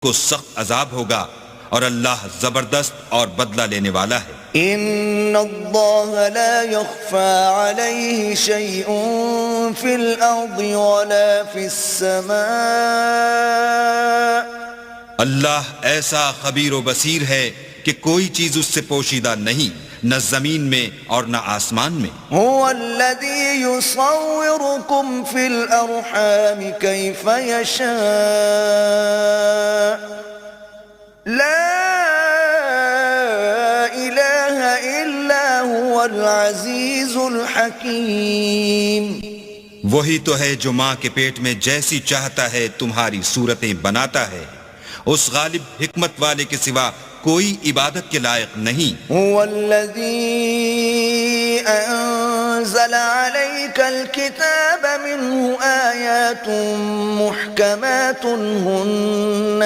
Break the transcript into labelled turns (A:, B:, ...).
A: کو سخت عذاب ہوگا اور اللہ زبردست اور بدلہ لینے والا ہے۔
B: ان اللہ لا يخفى عليه شيء في الارض ولا في السماء۔
A: اللہ ایسا خبیر و بصیر ہے کہ کوئی چیز اس سے پوشیدہ نہیں، نہ زمین میں اور نہ آسمان میں۔
B: هو الذي يصوركم في الارحام كيف يشاء لا الہ الا هو العزیز الحکیم۔
A: وہی تو ہے جو ماں کے پیٹ میں جیسی چاہتا ہے تمہاری صورتیں بناتا ہے، اس غالب حکمت والے کے سوا کوئی عبادت کے لائق نہیں۔
B: هو الذي انزل عليك الكتاب منه آيات محكمات هن